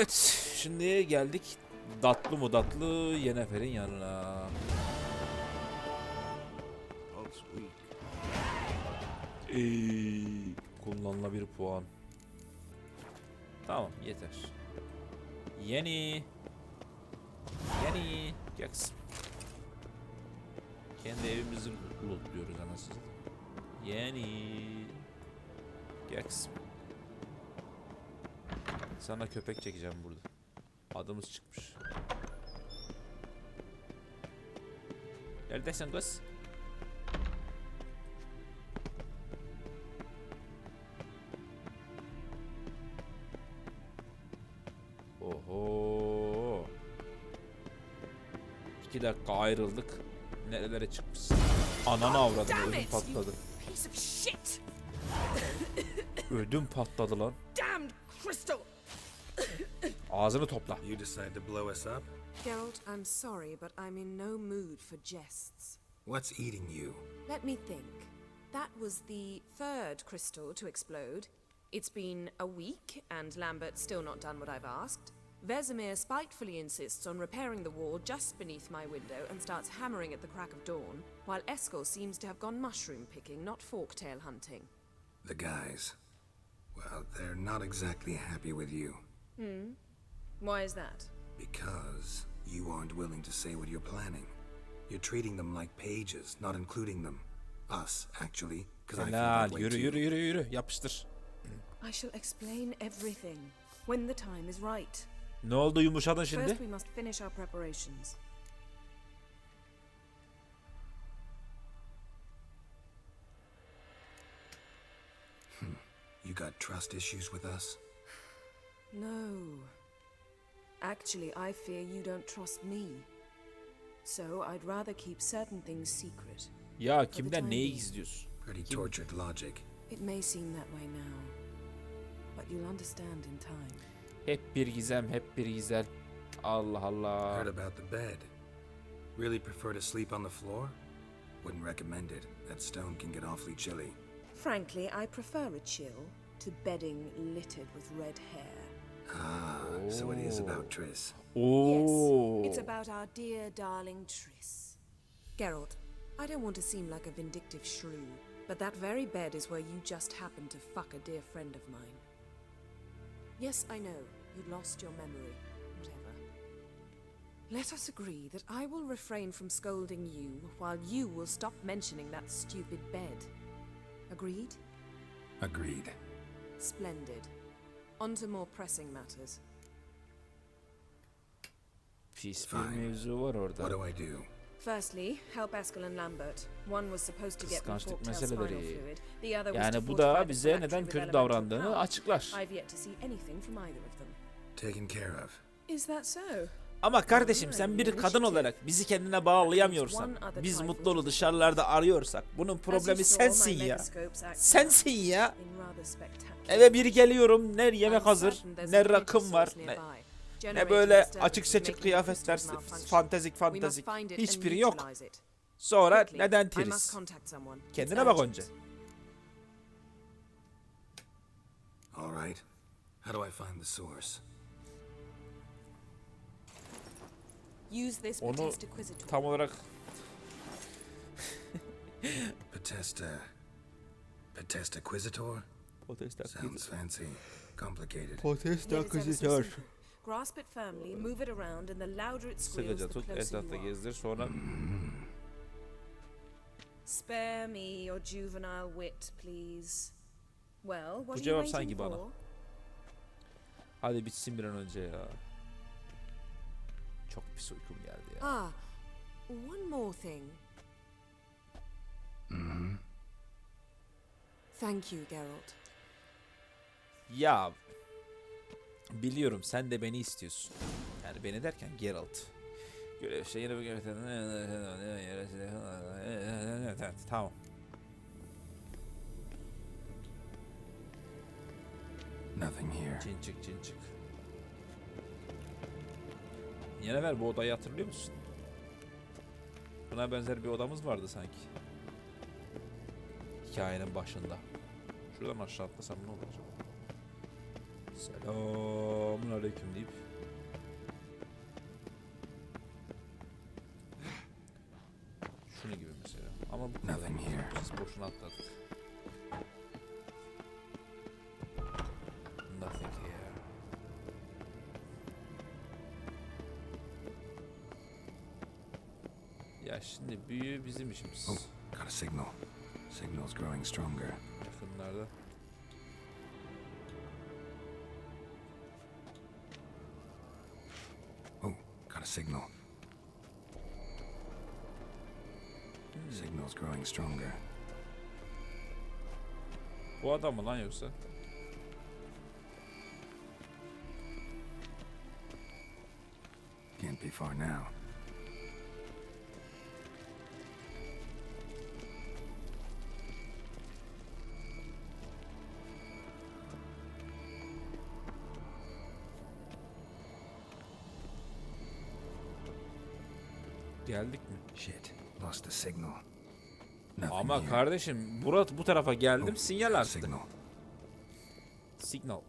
Evet, şimdi geldik datlı mudatlı Yennefer'in yanına. Kullanılabilir puan. Tamam, yeter. Yeni Jackson. Kendi evimizi lootluyoruz anasını. Yeni Jackson. Sana köpek çekeceğim burada. Adımız çıkmış. Neredesin kız? Oho. 2 dakika ayrıldık. Nerelere çıkmışsın? Ananı avradım, ödüm patladı. Ödüm patladı lan. Ağzını topla. You decide to blow us up? Geralt, I'm sorry, but I'm in no mood for jests. What's eating you? Let me think. That was the third crystal to explode. It's been a week, and Lambert's still not done what I've asked. Vesemir spitefully insists on repairing the wall just beneath my window and starts hammering at the crack of dawn, while Eskel seems to have gone mushroom picking, not forktail hunting. The guys. Well, they're not exactly happy with you. Why is that? Because you aren't willing to say what you're planning. You're treating them like pages, not including them. Us, actually, because I feel Helal, that way too. yürü, yapıştır. I shall explain everything when the time is right. Ne oldu, yumuşadın First, şimdi? we must finish our preparations. You got trust issues with us? No. Actually, I fear you don't trust me. So I'd rather keep certain things secret. Ya kimden neyi gizliyorsun? Pretty tortured logic. It may seem that way now, but you'll understand in time. Hep bir gizem, hep bir gizem. Allah Allah. Heard about the bed. Really prefer to sleep on the floor? Wouldn't recommend it. That stone can get awfully chilly. Frankly, I prefer a chill to bedding littered with red hair. Ah, so it is about Triss. Oo. Yes, it's about our dear darling Triss. Geralt, I don't want to seem like a vindictive shrew, but that very bed is where you just happened to fuck a dear friend of mine. Yes, I know, you lost your memory, whatever. Let us agree that I will refrain from scolding you while you will stop mentioning that stupid bed. Agreed? Agreed. Splendid. On to more pressing matters. Pis bir Fine. mevzu var orada. What do I do? Firstly, help Eskel and Lambert. One was supposed to get me Kıskançlık forktail spinal meseleleri. fluid. The other was to Yani bu fortify da the bize phylactery neden with kötü elemental davrandığını power. açıklar. I've yet to see anything from either of them. Taken care of. Is that so? Ama kardeşim, sen bir kadın olarak bizi kendine bağlayamıyorsan, biz Mutluluğu dışarılarda arıyorsak, bunun problemi sensin ya. Sensin ya. Eve bir geliyorum, ne yemek hazır, ne rakım var, ne böyle açık seçik kıyafetler, fantezik, hiçbiri yok. Sonra neden Triss? Kendine bak önce. All right. How do I find the source? Use this Onu Potesta Quisitor. tam olarak Potesta Quisitor? Potesta Sounds fancy. Complicated. Potesta Yet it's ever so Quisitor. simple. Grasp it firmly, move it around, and the louder it squeals, Sıkıca the tut, closer etrafta you are. gezdir, sonra Spare me your juvenile wit, please. Well, what Bu are you cevap waiting sanki bana. for? hadi bitsin bir an önce ya. Çok pis uykum geldi ya. Ah, one more thing. Thank you, Geralt. Ya biliyorum, sen de beni istiyorsun. Yani beni derken Geralt. Görev şeyini bir tamam. Nothing here. Cin çık. Yennefer, bu odayı hatırlıyor musun? Buna benzer bir odamız vardı sanki. Hikayenin başında. Şuradan aşağı atlasam ne olacak? Selamünaleyküm deyip. Şunu gibi mesela. Ama bu kadar. Nothing here. Biz boşuna atladık. Nothing here. Ya şimdi büyü bizim işimiz. Oh, got a signal. Signal's growing stronger. Yakınlarda. Oh, got a signal. Signal's growing stronger. Bu adam mı lan yoksa? Can't be far now. Geldik mi? Shit, lost the signal. Nothing Ama here. kardeşim bu tarafa geldim, Oh, sinyal attı. signal. Signal.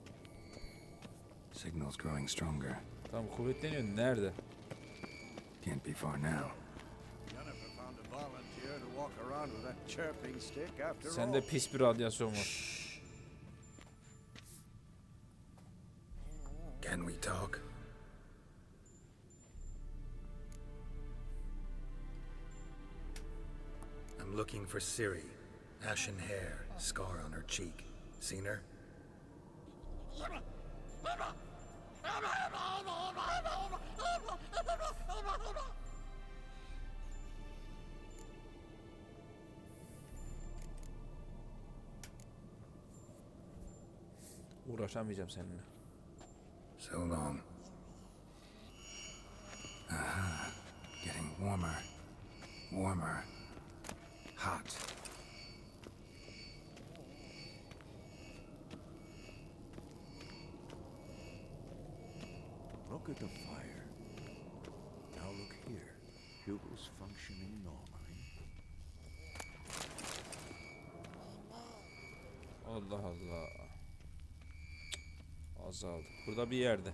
Signal's growing stronger. Tamam, kuvvetleniyor. Nerede? Can't be far now. Yennefer found a volunteer to walk around with that chirping stick after all. Sende pis bir radyasyon var. Can we talk? I'm looking for Ciri. Ashen hair, scar on her cheek. Seen her? Uğraşamayacağım seninle. So long. Aha. Getting warmer. Warmer. Hot. Look at the fire. Now look here. Pupils functioning normally. Allah Allah. Azaldı. Burada bir yerde.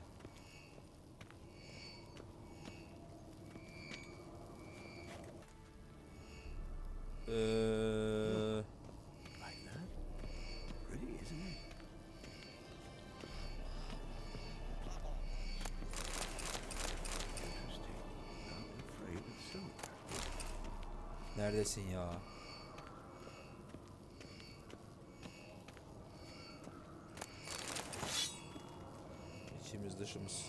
Like that? Pretty, isn't it? Interesting. Not afraid of silver. Neredesin ya? İçimiz dışımız.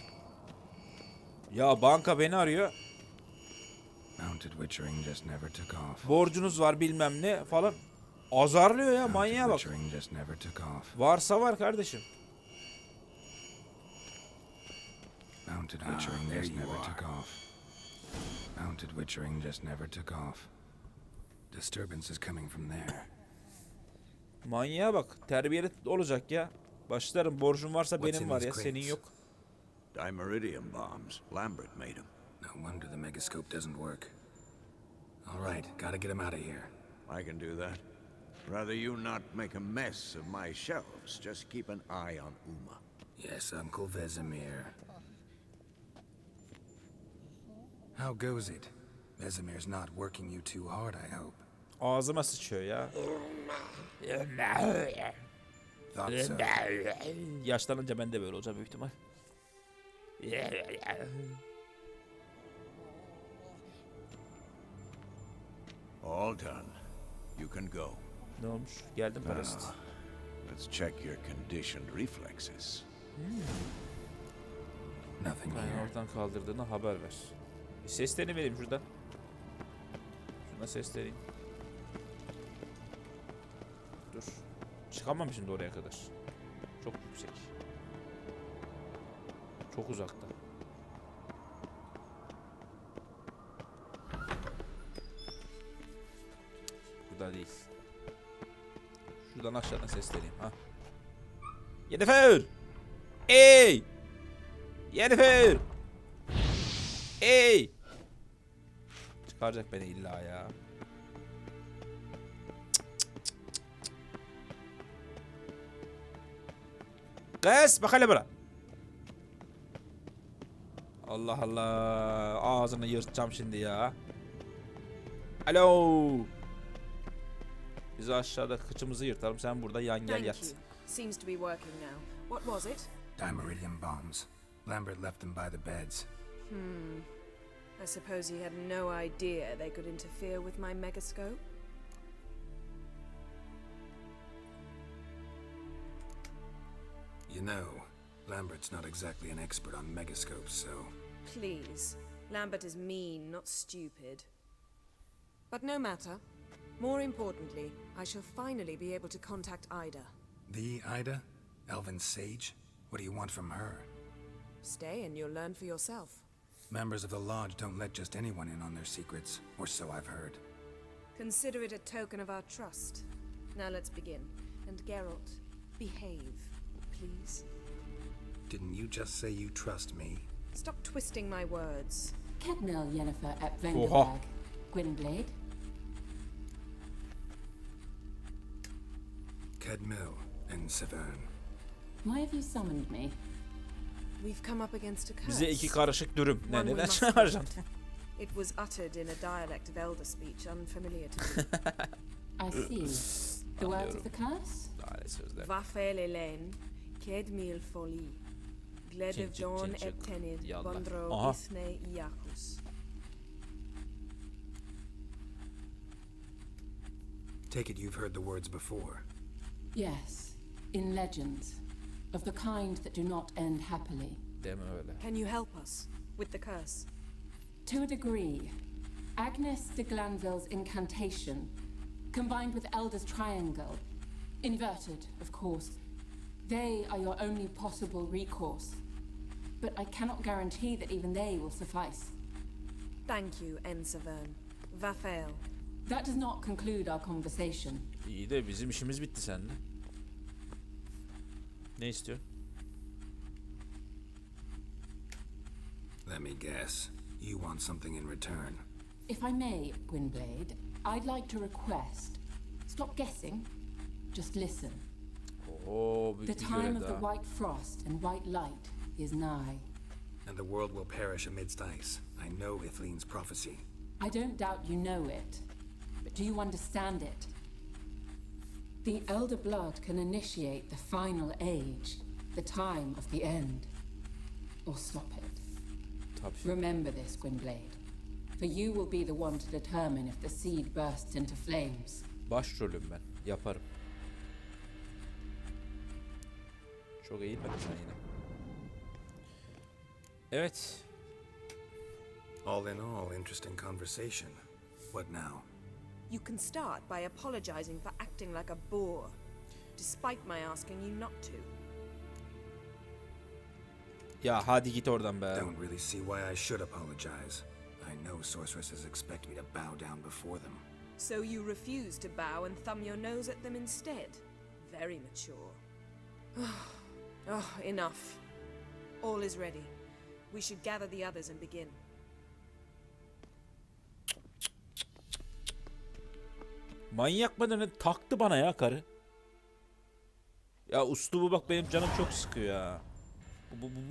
Ya banka beni arıyor. Mounted Witchering just never took off. Borcunuz var bilmem ne falan. Azarlıyor ya, manyağa Mounted bak. Witchering just never took off. Varsa var kardeşim. Mounted Witchering just never took off. Mounted Witchering just never took off. Disturbance is coming from there. Manyağa bak. Terbiyeli olacak ya. Başlarım, borcun varsa What's benim in var these ya, senin crates? yok. Dimeridium bombs. Lambert made them. No wonder the megascope doesn't work. All right, gotta get him out of here. I can do that. Rather you not make a mess of my shelves. Just keep an eye on Uma. Yes, Uncle Vesemir. How goes it? Vesemir's not working you too hard, I hope. Ağzıma sıçıyor ya. Thought so. Yaşlanınca ben de böyle olacağım büyük ihtimal. All done. You can go. Ne olmuş? Geldim parazit. Let's check your conditioned reflexes. Nothing Beni here. ortadan kaldırdığını haber ver. Seslerini vereyim şuradan. Şuna sesleneyim. Dur. Çıkamam şimdi oraya kadar. Çok yüksek. Çok uzakta. Burada değil. Şuradan aşağıdan sesleneyim ha. Yennefer! Ey! Yennefer! Ey! Çıkaracak beni illa ya. Kız bak hele bura. Allah Allah. Ağzını yırtacağım şimdi ya. Alo. Biz aşağıda kıçımızı yırtalım. Sen burada yan gel Thank yat. you. Seems to be working now. What was it? Dimeridium bombs. Lambert left them by the beds. I suppose he had no idea they could interfere with my megascope. You know, Lambert's not exactly an expert on megascopes, so... Please. Lambert is mean, not stupid. But no matter. More importantly, I shall finally be able to contact Ida. The Ida? Elven Sage? What do you want from her? Stay and you'll learn for yourself. Members of the Lodge don't let just anyone in on their secrets, or so I've heard. Consider it a token of our trust. Now let's begin. And Geralt, behave, please. Didn't you just say you trust me? Stop twisting my words. Cadmel Yennefer at Oha. Vengerberg. Gwynblade. Cadmel and Severn. Why have you summoned me? We've come up against a curse. Bize iki karışık dürüm. One we Neden must çağıracaksın? It was uttered in a dialect of Elder speech unfamiliar to me. I see. The words of the curse? Daha ne sözler? Vafel Elen, ked mil foli. Gledev Cin, don cin, cin. et tenid, Yallah. bondro Aha. isne iacus. Take it you've heard the words before. Yes. In legends. Of the kind that do not end happily. Deme öyle. Can you help us with the curse? To a degree. Agnes de Glanville's incantation, combined with Elder's triangle, inverted, of course. They are your only possible recourse. But I cannot guarantee that even they will suffice. Thank you, Ensevern. Vafel. That does not conclude our conversation. İyi de bizim işimiz bitti sende. Ne istiyorsun? Let me guess. You want something in return. If I may, Gwynblade, I'd like to request. Stop guessing. Just listen. Oo, The büyük bir time görev of the daha. white frost and white light is nigh. And the world will perish amidst ice. I know Ithleen's prophecy. I don't doubt you know it, but do you understand it? The Elder Blood can initiate the final age, the time of the end, or stop it. Tabii. Remember this, Gwynblade, for you will be the one to determine if the seed bursts into flames. Başrolüm ben. Yaparım. Çok eğilmedin sen yine. Evet. All in all, interesting conversation. What now? You can start by apologizing for acting like a boor, despite my asking you not to. Ya hadi git oradan be. Don't really see why I should apologize. I know sorceresses expect me to bow down before them. So you refuse to bow and thumb your nose at them instead? Very mature. Enough. All is ready. We should gather the others and begin. Manyak mı ne taktı bana ya karı. Ya uslubu bak benim canım çok sıkıyor ya.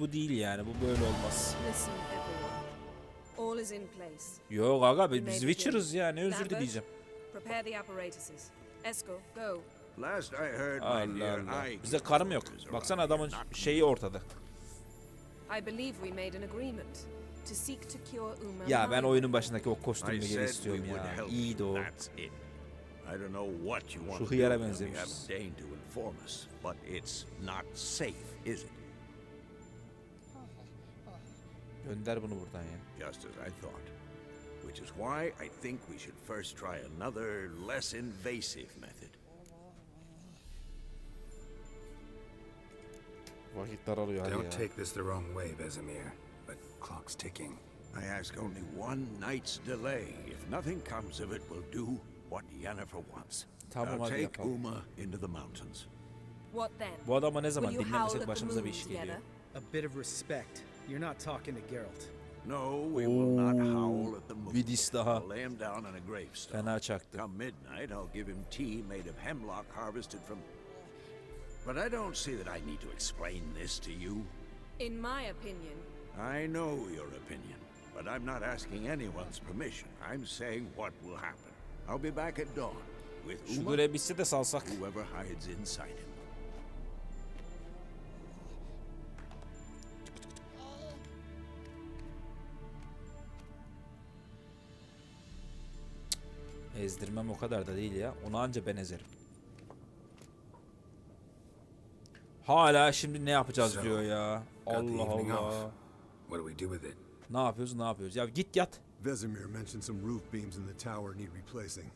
Bu değil yani, bu böyle olmaz. Listen, everyone. All is in place. Yok aga biz Witcher'ız ya, ne özür Lambert, dileyeceğim. prepare the apparatuses. Esco, go. Last I heard, my Allah dear, Allah. I Bize karım yok. Baksana adamın şeyi ortada. I believe we made an agreement to seek to cure Uma. Ya ben Minor. oyunun başındaki o I kostümü geri said we istiyorum would ya. help. İyiydi o. That's it. I don't know what you want Şu to do, hıyara and you benzemişiz. haven't deigned to inform us, but it's not safe, is it? Gönder bunu buradan ya. Just as I thought. Which is why I think we should first try another, less invasive method. Vakit daralıyor hadi Don't ya. take this the wrong way, Vesemir, but clock's ticking. I ask only one night's delay. If nothing comes of it, we'll do what Yennefer wants. Tamam, I'll hadi take yapalım. Uma into the mountains. What then? Bu adama ne zaman Will you howl dinlemesek at the başımıza bir moon iş geliyor. together? A bit of respect. You're not talking to Geralt. No, we will not howl at the moon. Bir diss daha. I'll lay him down on a gravestone. Fena çaktı. Come midnight, I'll give him tea made of hemlock harvested from... But I don't see that I need to explain this to you. In my opinion, I know your opinion, but I'm not asking anyone's permission. I'm saying what will happen. I'll be back at dawn with Şu Uma, görev bitse de salsak. whoever hides inside him. Ezdirmem o kadar da değil ya. Onu anca ben ezerim. Hala şimdi ne yapacağız diyor ya. Got the Allah evening Allah. off. What do we do with it? Ne yapıyoruz ne yapıyoruz? Ya git yat. Vesemir mentioned some roof beams in the tower need replacing.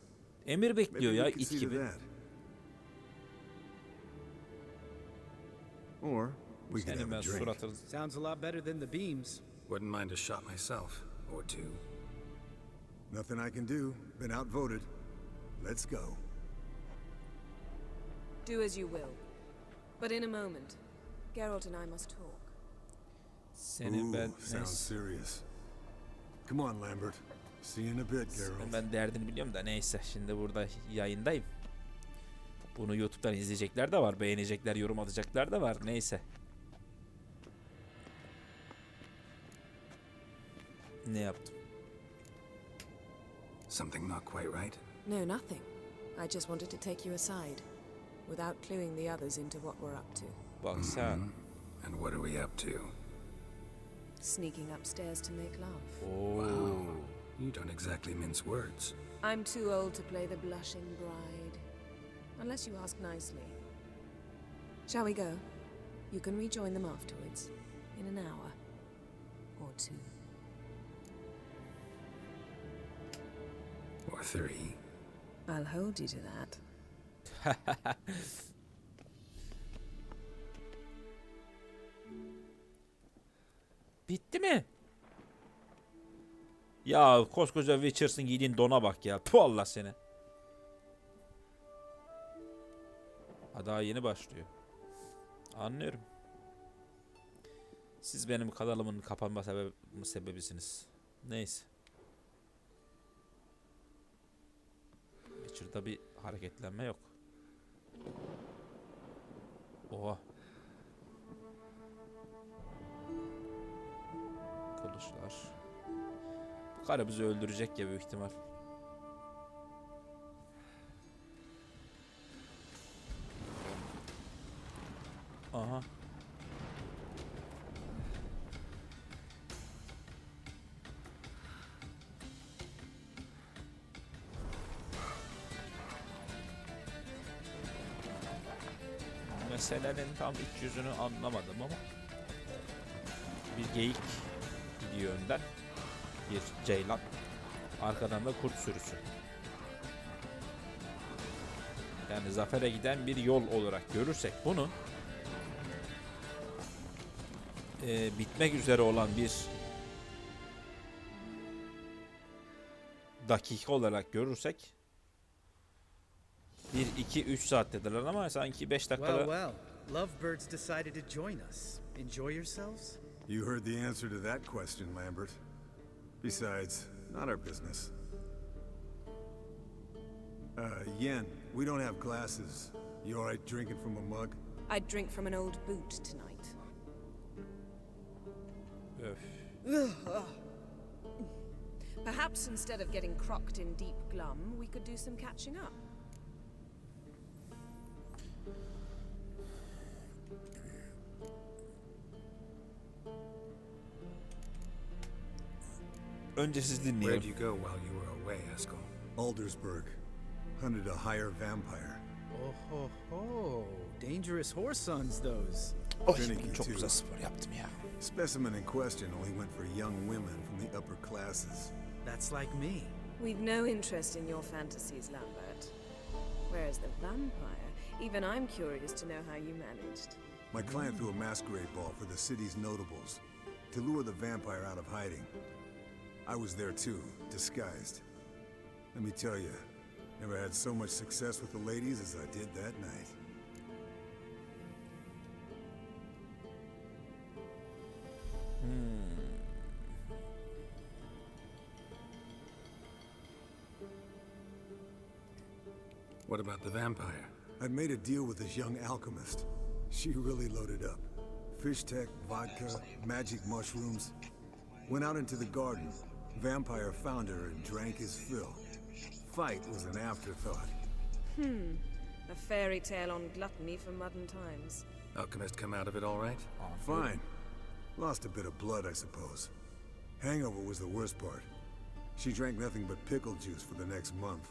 Emir Maybe bekliyor ya we could it see to gibi. that. Or we could Senin have ben a drink. suratını... Sounds a lot better than the beams. Wouldn't mind a shot myself, or two. Nothing I can do. Been outvoted. Let's go. do as you will. But in a moment, Geralt and I must talk. Senin ben... Sounds Neyse. serious. Come on, Lambert. See you in a bit, Geralt. Ben derdini biliyorum da neyse. Şimdi burada yayındayım. Bunu YouTube'dan izleyecekler de var. Beğenecekler, yorum atacaklar da var. Neyse. Ne yaptım? Something not quite right? No, nothing. I just wanted to take you aside, without cluing the others into what we're up to. Bak sen. And what are we up to? Sneaking upstairs to make love. Oo. You don't exactly mince words. I'm too old to play the blushing bride. Unless you ask nicely. Shall we go? You can rejoin them afterwards. In an hour. Or two. Or three. I'll hold you to that. Bitti mi? Ya koskoca Witcher'sın giydiğin dona bak ya. Puh Allah seni. Ha, daha yeni başlıyor. Anlıyorum. Siz benim kanalımın kapanma sebebisiniz. Neyse. Witcher'da bir hareketlenme yok. Oha. Kılıçlar. Bu karı bizi öldürecek ya büyük ihtimal. Aha. Meselenin tam iç yüzünü anlamadım ama bir geyik gidiyor önden, bir ceylan, arkadan da kurt sürüsü. Yani zafere giden bir yol olarak görürsek bunu, bitmek üzere olan bir dakika olarak görürsek 1, 2, 3 saat dediler ama sanki 5 dakikada... Well, lovebirds decided to join us. Enjoy yourselves? You heard the answer to that question, Lambert. Besides, not our business. Yen, we don't have glasses. You alright drinking from a mug? I'd drink from an old boot tonight. Öf. Perhaps instead of getting crocked in deep glum, we could do some catching up. Önce siz Where'd dinleyelim. you go while you were away, Eskel? Aldersburg. Hunted a higher vampire. Oh ho ho! Dangerous horse sons, those. Oh, Finicky bugün çok too. güzel spor yaptım ya. Specimen in question only went for young women from the upper classes. That's like me. We've no interest in your fantasies, Lambert. Whereas the vampire, even I'm curious to know how you managed. My client threw a masquerade ball for the city's notables to lure the vampire out of hiding. I was there too, disguised. Let me tell you, never had so much success with the ladies as I did that night. What about the vampire? I'd made a deal with this young alchemist. She really loaded up. Fish tech, vodka, magic mushrooms. Went out into the garden. Vampire found her and drank his fill. Fight was an afterthought. A fairy tale on gluttony for modern times. Alchemist come out of it all right? Fine. Lost a bit of blood, I suppose. Hangover was the worst part. She drank nothing but pickle juice for the next month.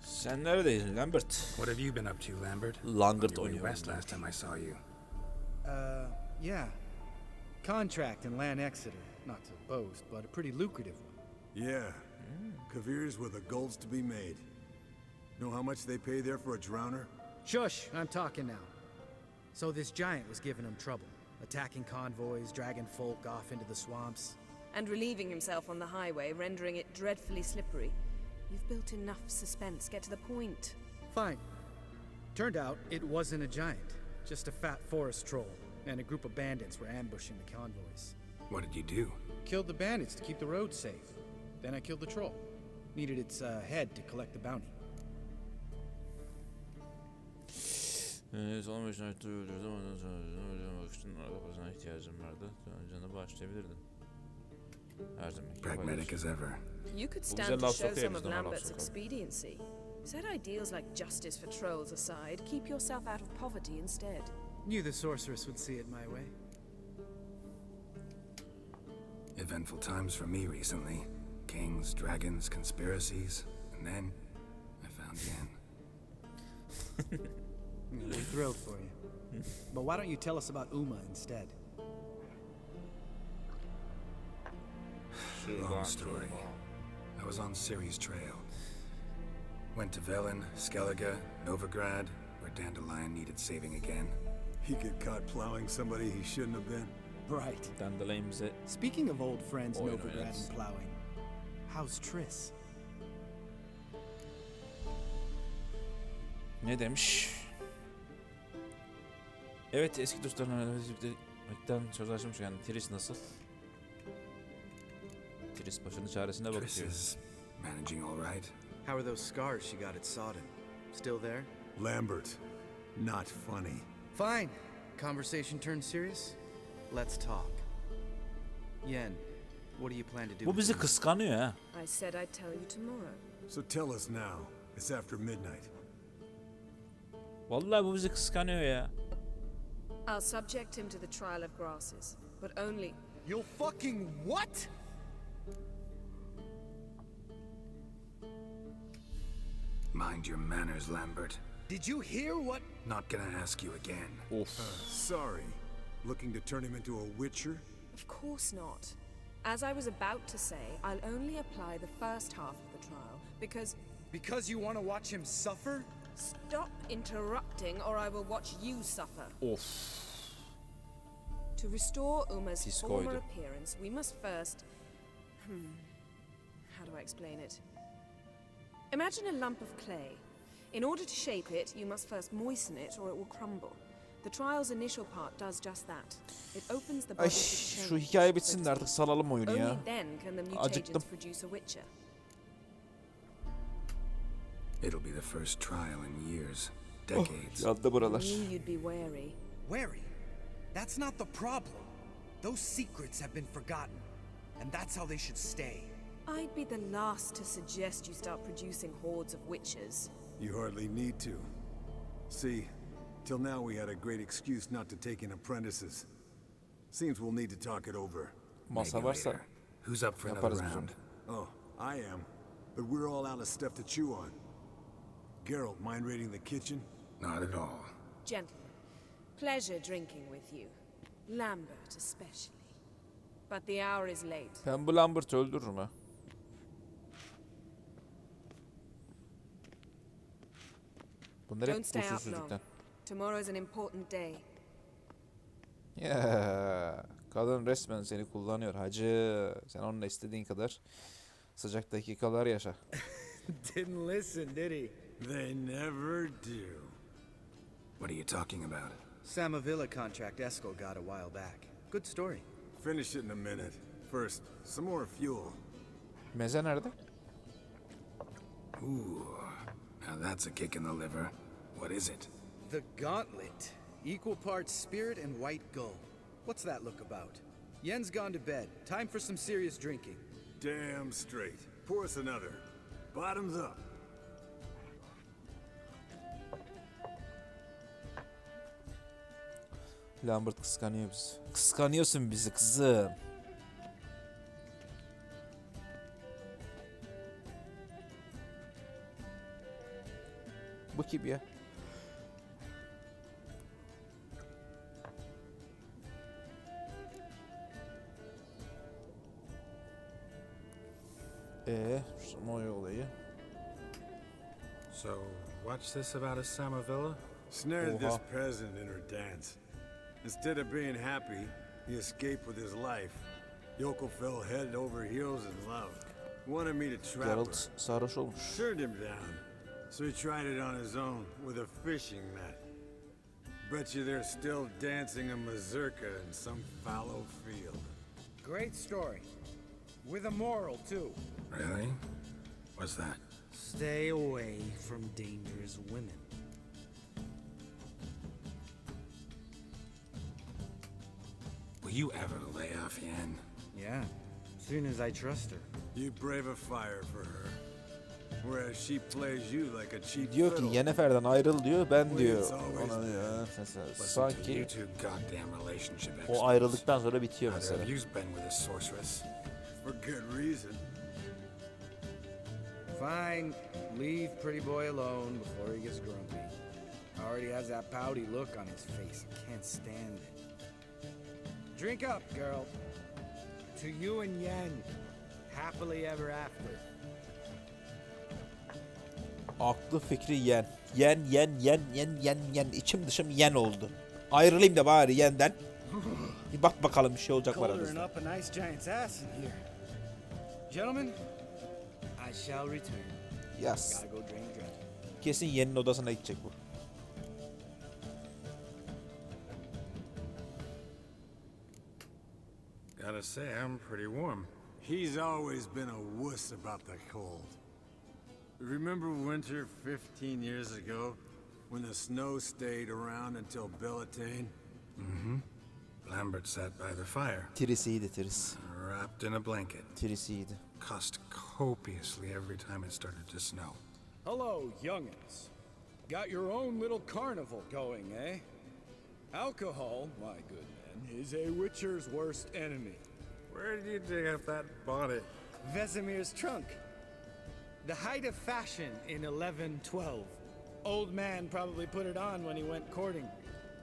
Sen neredeydin Lambert? What have you been up to, Lambert? Lambert On your way oynuyor. west last time I saw you. Yeah. Contract in Lan Exeter. Not to boast, but a pretty lucrative one. Yeah. Kavir's were the golds to be made. Know how much they pay there for a drowner? Shush, I'm talking now. So this giant was giving him trouble, attacking convoys, dragging folk off into the swamps. And relieving himself on the highway, rendering it dreadfully slippery. You've built enough suspense. Get to the point. Fine. Turned out it wasn't a giant, just a fat forest troll, and a group of bandits were ambushing the convoys. What did you do? Killed the bandits to keep the roads safe. Then I killed the troll. Needed its head to collect the bounty. Son başına öldürdüm. Ondan sonra bakıştın. Arabasına ihtiyacım vardı. Canı başlayabilirdin. Her zaman. Pragmatic as ever. You could güzel stand to laf show sokuyor, some biz of de ona laf Lambert's sokalım. expediency. Set ideals like justice for trolls aside, keep yourself out of poverty instead. Knew the sorceress would see it my way. Eventful times for me recently. Kings, dragons, conspiracies, and then I found Yen. We're thrilled for you. But why don't you tell us about Uma instead? Long story. I was on Ciri's trail. Went to Velen, Skellige, Novigrad, where Dandelion needed saving again. He get caught plowing somebody he shouldn't have been. Right. Dandelion bize Speaking of old friends Oyun Novigrad oynarız. and plowing, how's Triss? ne demiş? Evet, eski dostlarımla birlikten söz açmış. Yani Triss nasıl? Triss başının çaresine Triss bakıyor. is managing all right. How are those scars she got at Sodden? Still there? Lambert. Not funny. Fine. Conversation turned serious? Let's talk. Yen, what do you plan to do? Bu bizi kıskanıyor ha. I said I'd tell you tomorrow. So tell us now. It's after midnight. Vallahi bu bizi kıskanıyor ya. I'll subject him to the trial of grasses, but only... You'll fucking what? Mind your manners, Lambert. Did you hear what? Not gonna ask you again. Of. Sorry. Looking to turn him into a witcher? Of course not. As I was about to say, I'll only apply the first half of the trial, because... Because you want to watch him suffer? Stop interrupting, or I will watch you suffer. Of. To restore Uma's Pis former koydu. appearance, we must first... How do I explain it? Imagine a lump of clay. In order to shape it, you must first moisten it, or it will crumble. The trial's initial part does just that. It opens the body Ay to change, şu hikaye so bitsin to de artık speak. salalım oyunu ya. Only then can the Acıktım. mutagens produce a witcher. It'll be the first trial in years. Decades. Yandı I buralar. knew you'd be wary. Wary. That's not the problem. Those secrets have been forgotten. And that's how they should stay. I'd be the last to suggest you start producing hordes of witches. You hardly need to. See, till now we had a great excuse not to take in apprentices. Seems we'll need to talk it over. Masa Maybe varsa later. Who's up for another yaparız biz onu. round? Oh, I am. But we're all out of stuff to chew on. Geralt, mind raiding the kitchen? Not at all. Gentlemen, pleasure drinking with you. Lambert especially. But the hour is late. Ben bu Lambert'ı öldürürüm ha. Bunlar hep Don't stay out long. usulsüzlükten. Tomorrow's an important day. Ya, kadın resmen seni kullanıyor hacı. Sen onunla istediğin kadar sıcak dakikalar yaşa. Didn't listen, did he? They never do. What are you talking about? Samavilla contract Eskel got a while back. Good story. Finish it in a minute. First, some more fuel. Meze nerede? Ooh, now that's a kick in the liver. What is it? The Gauntlet. Equal parts spirit and white gold. What's that look about? Yen's gone to bed. Time for some serious drinking. Damn straight. Pour us another. Bottoms up. Lambert kıskanıyor bizi. Kıskanıyorsun bizi kızım. Bu kim ya? Samoya olayı. So, what's this about a Samavilla? Snared this Oha. peasant in her dance. Instead of being happy, he escaped with his life. Yoko fell head over heels in love. Wanted me to trap her. Geralt sarhoş olmuş. Turned him down. So he tried it on his own with a fishing net. Bet you they're still dancing a mazurka in some fallow field. Great story. With a moral, too. Really? What's that? Stay away from dangerous women. Will you ever lay off, Yen? Yeah, soon as I trust her. You brave a fire for her. Whereas she plays you like a cheap Diyor ki fiddle. Yennefer'den ayrıl diyor. Ben diyor. It's always Ona diyor. Listen to you Sanki two goddamn relationship experts. o ayrıldıktan sonra bitiyor Neither mesela. of you's been with a sorceress. For good reason. Fine, leave pretty boy alone before he gets grumpy. Already has that pouty look on his face. I can't stand it. Drink up, girl. To you and Yen. Happily ever after. Aklı fikri yen. Yen. İçim dışım yen oldu. Ayrılayım da bari yenden. Bir bak bakalım bir şey olacak mı Coldering aramızda. up a nice giant's ass in here. Gentlemen, I shall return. Yaz. Gotta go drain drink. Kesin yenin odasına gidecek bu. Gotta say, I'm pretty warm. He's always been a wuss about the cold. Remember winter 15 years ago when the snow stayed around until Bellatane? Lambert sat by the fire, Tirisiydi Tiris. wrapped in a blanket. Tirisiydi. Cussed copiously every time it started to snow. Hello, youngins. Got your own little carnival going, eh? Alcohol, my good man, is a witcher's worst enemy. Where did you dig up that body? Vesemir's trunk. The height of fashion in 1112. Old man probably put it on when he went courting,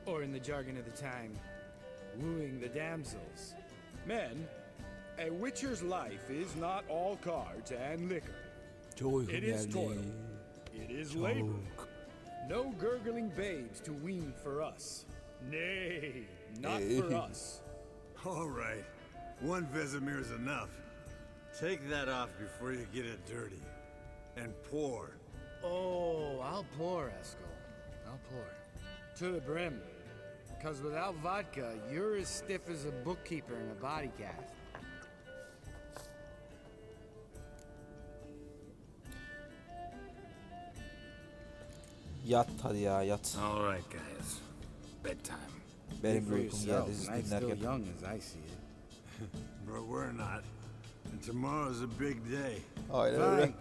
or in the jargon of the time, wooing the damsels. Men, a witcher's life is not all cards and liquor. It is toil. It is labor. No gurgling babes to wean for us. Nay, not for us. All right, one Vesemir's enough. Take that off before you get it dirty. And pour. Oh, I'll pour, Eskel. I'll pour. To the brim. Because without vodka, you're as stiff as a bookkeeper in a body cast. Yat hadi ya yat. All right, guys. Bedtime. Benim de uykum geldi siz Night's still dinlerken. young as I see it. But we're not. And tomorrow's a big day. Aynen öyle. Fine.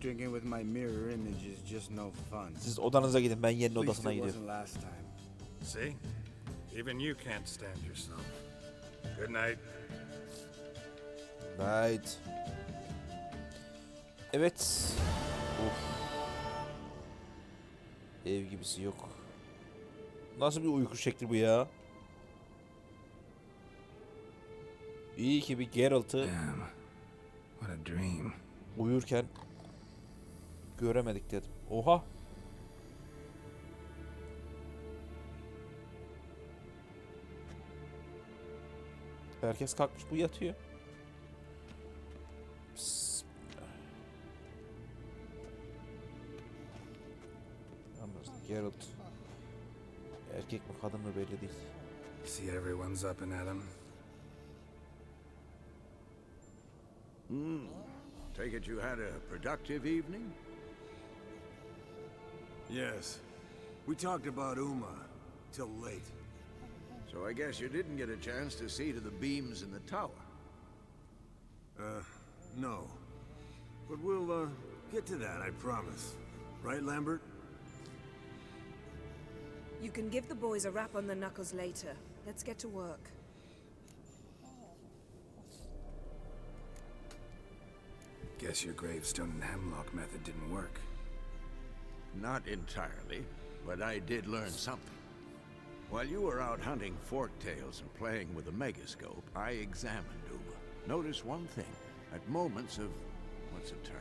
Drinking with my mirror image is just no fun. Siz odanıza gidin ben yenin At least odasına it gidiyorum. wasn't last time. See? Even you can't stand yourself. Good night. Right. Evet. Of. Ev gibisi yok. Nasıl bir uyku şekli bu ya? İyi ki bir Geralt'ı Damn. What a dream. uyurken göremedik dedim. Oha. Herkes kalkmış bu yatıyor. Bismillah. Yalnız Geralt erkek mi kadın mı belli değil. See everyone's up and at 'em. Take it you had a productive evening? Yes. We talked about Uma till late. So I guess you didn't get a chance to see to the beams in the tower. No. But we'll, get to that, I promise. Right, Lambert? You can give the boys a rap on the knuckles later. Let's get to work. Guess your gravestone and hemlock method didn't work. Not entirely, but I did learn something. While you were out hunting forktails and playing with a megascope, I examined Uma. Notice one thing. At moments of, what's the term,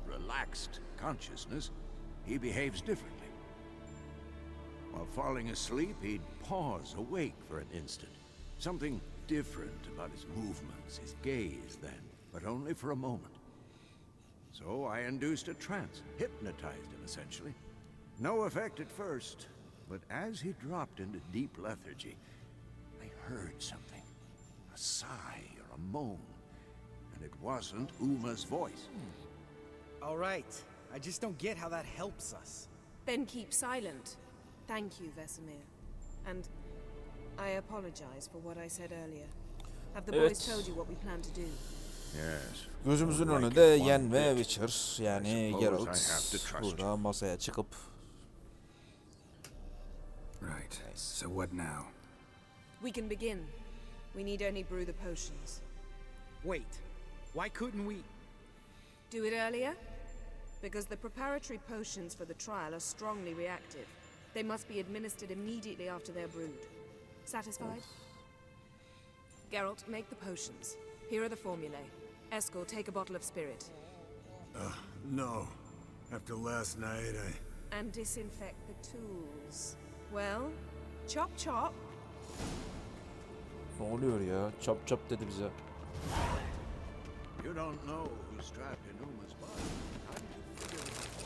relaxed consciousness, he behaves differently. While falling asleep, he'd pause awake for an instant. Something different about his movements, his gaze then, but only for a moment. So I induced a trance, hypnotized him essentially. No effect at first, but as he dropped into deep lethargy, I heard something. A sigh or a moan. And it wasn't Uma's voice. All right. I just don't get how that helps us. Then keep silent. Thank you, Vesemir. And I apologize for what I said earlier. Have the boys told you what we plan to do? Yes. Gözümüzün önünde Yen ve Witcher yani Geralt burada masaya çıkıp Right. So what now? We can begin. We need only brew the potions. Wait. Why couldn't we? Do it earlier? Because the preparatory potions for the trial are strongly reactive. They must be administered immediately after they're brewed. Satisfied? Geralt, make the potions. Here are the formulae. Eskel, take a bottle of spirit. No. After last night, And disinfect the tools. Well, chop chop. ne oluyor ya? Çap çap dedi bize. You don't know who's trapped in Uma's body. How did you figure it out?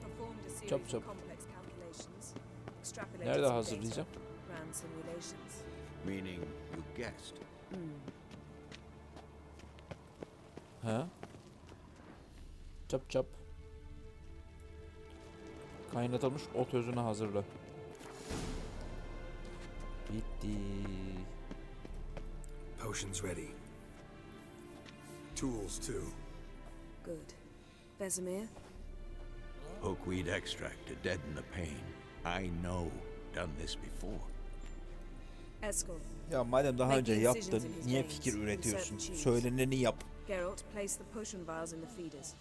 Performed a series Chop, of chop. complex calculations. Extrapolated Nerede some hazırlayacağım? data, ran simulations. Meaning you guessed. He? Çap çap. Kaynatılmış ot özünü hazırla. Bitti. Potions ready. tools too. Good. Vesemir? Hookweed extract to deaden the pain. I know. Done this before. Eskel. Ya madem daha önce yaptın, niye fikir üretiyorsun? Söyleneni yap. Geralt, place the potion vials in the feeders.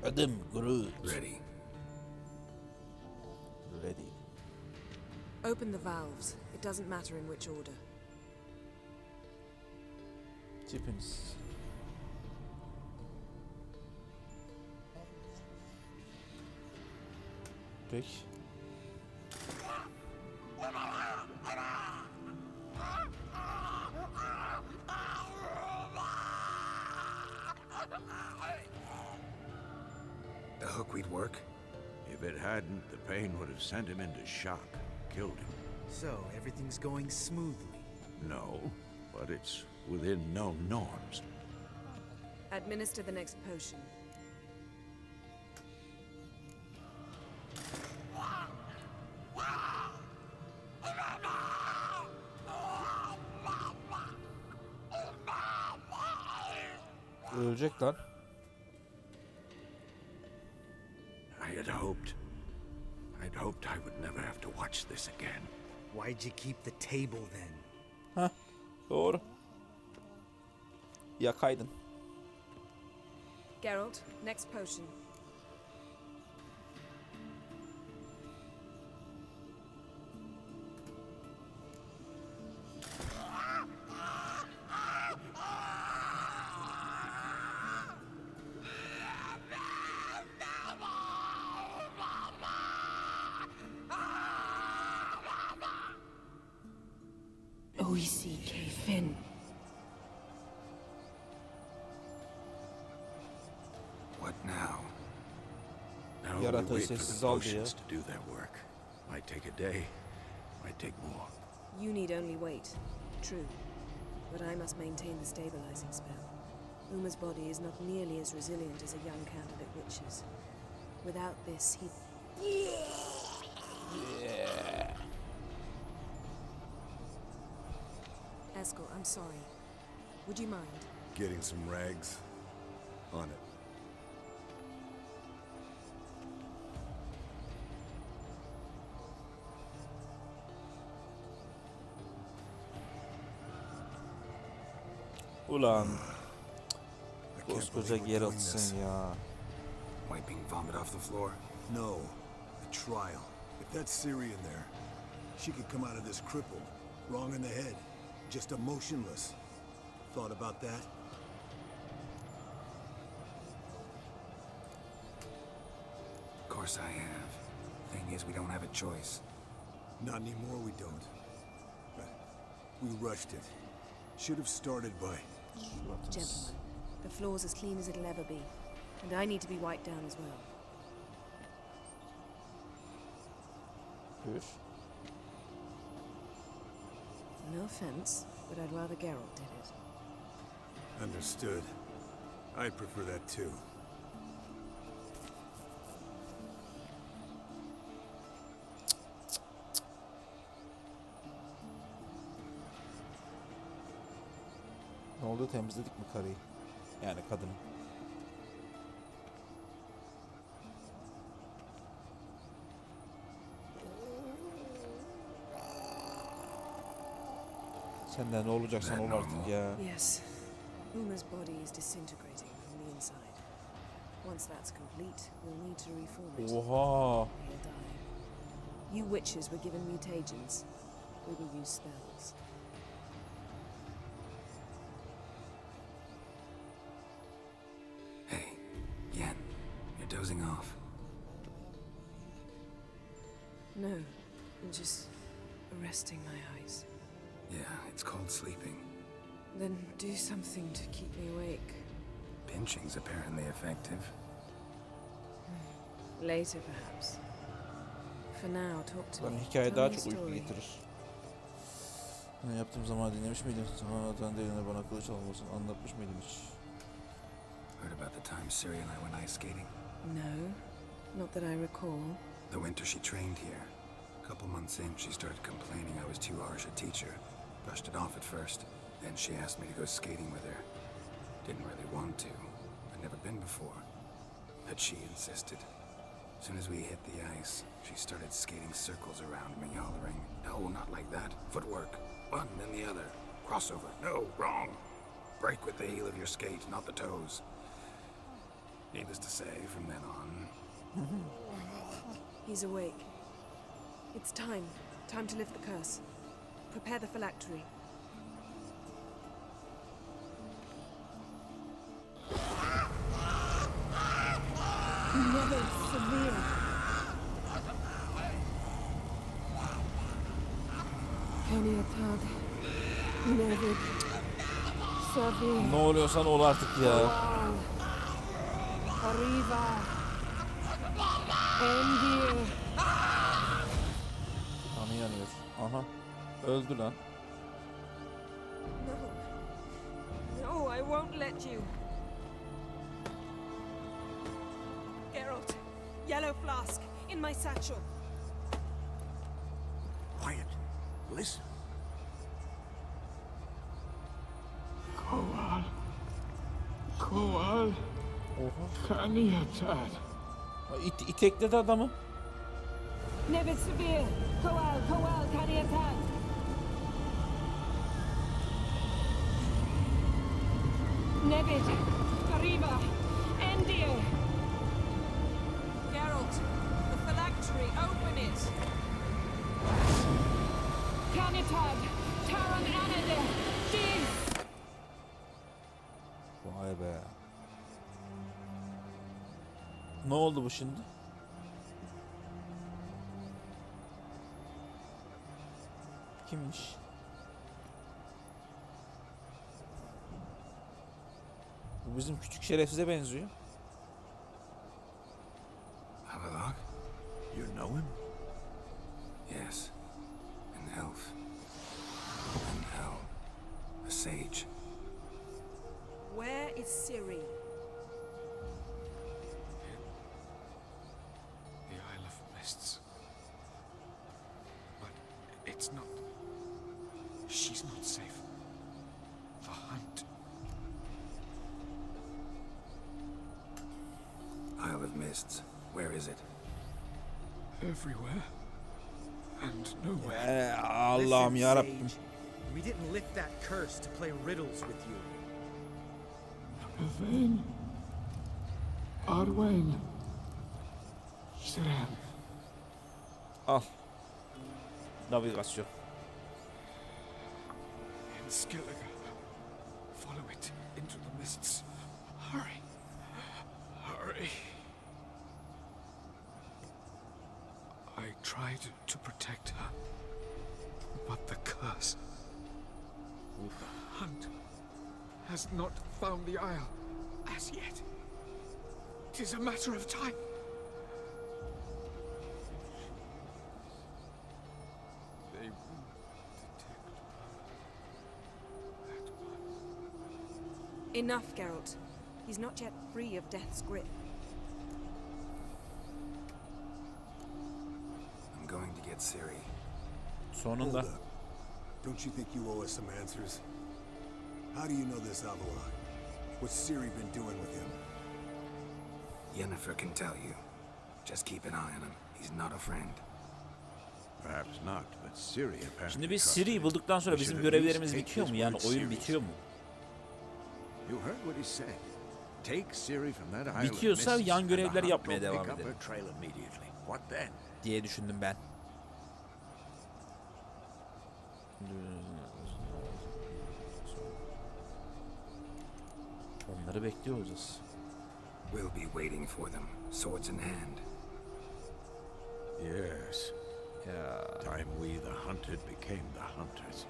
Adım Groot. Ready. Ready. Open the valves. It doesn't matter in which order. Tipiniz. Peki. The hookweed work? If it hadn't, the pain would have sent him into shock, killed him. So, everything's going smoothly. No, but it's within known norms. Administer the next potion. Ölecek lan. I'd hoped I would never have to watch this again. Why'd you keep the table then? Hah. Doğru. Yakaydın. Geralt, next potion. Fin. What now? Now we Yaratığı wait for the sessiz al diye. potions to do their work. Might take a day, might take more. You need only wait. True. But I must maintain the stabilizing spell. Uma's body is not nearly as resilient as a young candidate witch's. Without this, he... Eskel, I'm sorry. Would you mind? Getting some rags? On it. Ulan I can't koskoca believe we're doing Geralt'sın this. ya. Wiping vomit off the floor? No, a trial. If that's Syrian there, she could come out of this crippled, wrong in the head, just emotionless. Thought about that? Of course I have. Thing is, we don't have a choice. Not anymore, we don't. But we rushed it. Should have started by... Gentlemen, the floor's as clean as it'll ever be. And I need to be wiped down as well. Buyur. No offense, but I'd rather Geralt did it. Understood. I'd prefer that too. Ne oldu, temizledik mi karıyı? Yani kadını. Senden ne olacaksan ol artık ya. Yes. Uma's body is disintegrating from the inside. Once that's complete, we'll need to reform it. Oha. He'll die. You witches were given mutagens. We will use spells. Hey, Yen, you're dozing off. No, I'm just arresting my eyes. Yeah, it's called sleeping. Then do something to keep me awake. Pinching's apparently effective. Later, perhaps. For now, talk to Lan me. hikaye Tell daha me a çok uyku story. getirir. Ne yaptığım zaman dinlemiş miydin? Sonradan eline bana kılıç almasını anlatmış mıydım hiç? Heard about the time Siri and I went ice skating? No, not that I recall. The winter she trained here. A couple months in, she started complaining I was too harsh a teacher. Brushed it off at first. Then she asked me to go skating with her. Didn't really want to. I'd never been before. But she insisted. As soon as we hit the ice, she started skating circles around me, hollering, "No, not like that. Footwork. One, then the other. Crossover. No, wrong. Break with the heel of your skate, not the toes." Needless to say, from then on, He's awake. It's time. Time to lift the curse. Prepare the phylactery. Never severe. Kaniatad. Never severe. Ne oluyorsan ol artık ya. Arriva. Endir. Kanı yanıyor. Aha. Öldü lan. No. No, I won't let you. Geralt, yellow flask in my satchel. Quiet. Listen. Oha. İtekledi adamı. Never severe. Koal, Kaniatad. Nevid, Arriva, Endir. Geralt, the phylactery, open it. Kaniatad, Taran Anadir, Diz. Vay be. Ne oldu bu şimdi? Kimmiş? Bu bizim küçük şerefsize benziyor. have a look? You know him? Yes. An elf. An hell. A sage. Where is It's not. She's not safe. The hunt. Isle of Mists. Where is it? Everywhere. And nowhere. Allah'ım Listen, yarabbim. Sage, we didn't lift that curse to play riddles with you. Vane. Arwen. Siren. Al. Navigasyon. In Skellige. Follow it into the mists. Hurry. Hurry. I tried to protect her. But the curse. The hunt has not found the Isle as yet. It is a matter of time. They will detect her at once. Enough, Geralt. He's not yet free of death's grip. I'm going to get Ciri. Sonunda. Hold up. Don't you think you owe us some answers? How do you know this Avalon? What's Ciri been doing with him? Yennefer can tell you. Just keep an eye on him. He's not a friend. Perhaps not, but Ciri apparently. Şimdi biz trusts Ciri'yi him. bulduktan sonra We bizim should at least görevlerimiz take bitiyor mu? his Yani word oyun seriously. bitiyor mu? You heard what he said. Take Ciri from that island. Bitiyorsa yan görevler yapmaya devam Pick up edelim her trail immediately. What then? diye düşündüm ben. Onları bekliyor olacağız. We'll be waiting for them, swords in hand. Yes. Ya Time we, the hunted, became the hunters.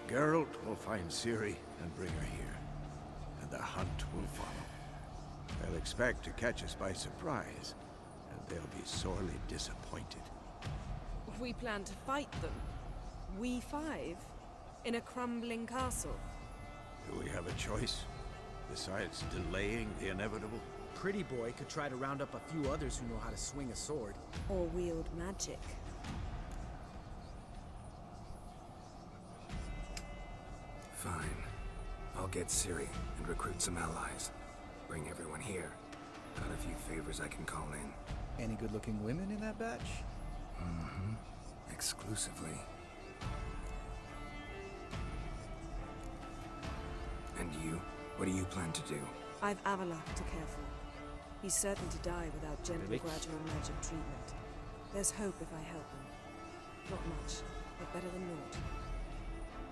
Geralt will find Ciri and bring her here, and the hunt will follow. They'll expect to catch us by surprise, and they'll be sorely disappointed. We plan to fight them. We five? In a crumbling castle? Do we have a choice, besides delaying the inevitable? Pretty boy could try to round up a few others who know how to swing a sword. Or wield magic? Fine. I'll get Ciri and recruit some allies. Bring everyone here. Got a few favors I can call in. Any good-looking women in that batch? Mm-hmm. Exclusively. And you? What do you plan to do? I've Avalok to care for. He's certain to die without gentle, Maybe. gradual magic treatment. There's hope if I help him. Not much, but better than naught.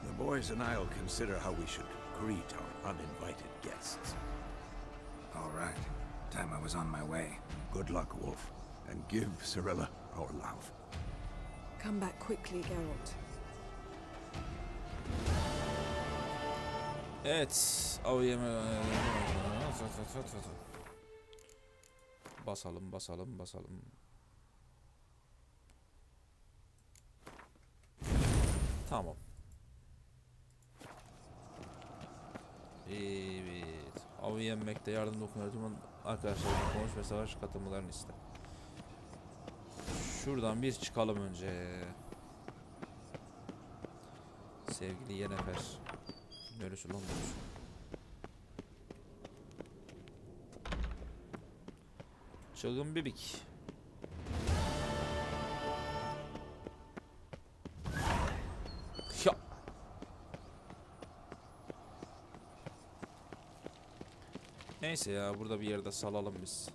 The boys and I'll consider how we should greet our uninvited guests. All right. Time I was on my way. Good luck, Wolf, and give Cirilla our love. Come back quickly, Geralt. evet. Av yeme. Basalım, basalım, basalım. Tamam. Evet. Avı yenmekte yardım dokunuyor. Arkadaşlarımla konuş ve savaş katılmalarını iste. Şuradan bir çıkalım önce. Sevgili Yennefer. Neresi lan burası? Çılgın bebek. Ya. Neyse ya, burada bir yerde salalım biz.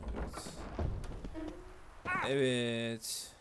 Evet. Evet.